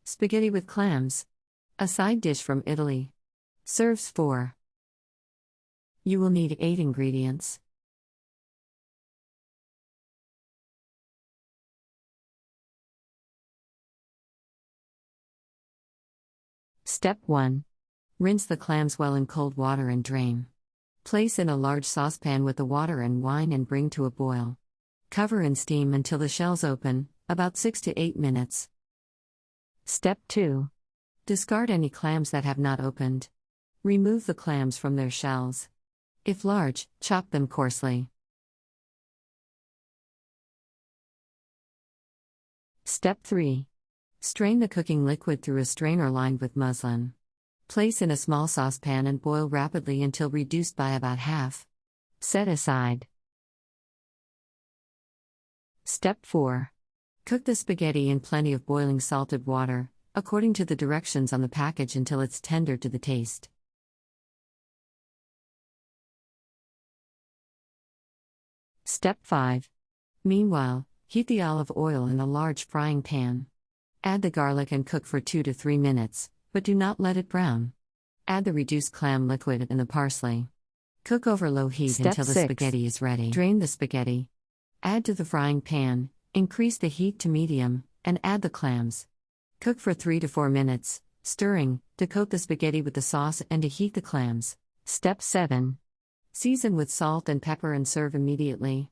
Spaghetti with clams. A side dish from Italy. Serves 4. You will need 8 ingredients. Step 1. Rinse the clams well in cold water and drain. Place in a large saucepan with the water and wine and bring to a boil. Cover and steam until the shells open, about 6 to 8 minutes. Step 2. Discard any clams that have not opened. Remove the clams from their shells. If large, chop them coarsely. Step 3. Strain the cooking liquid through a strainer lined with muslin. Place in a small saucepan and boil rapidly until reduced by about half. Set aside. Step 4. Cook the spaghetti in plenty of boiling salted water, according to the directions on the package until it's tender to the taste. Step 5. Meanwhile, heat the olive oil in a large frying pan. Add the garlic and cook for 2 to 3 minutes, but do not let it brown. Add the reduced clam liquid and the parsley. Cook over low heat until the spaghetti is ready. Drain the spaghetti. Add to the frying pan, increase the heat to medium, and add the clams. Cook for 3 to 4 minutes, stirring, to coat the spaghetti with the sauce and to heat the clams. Step 7. Season with salt and pepper and serve immediately.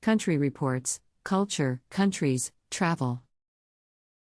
Country Reports, Culture, Countries, Travel.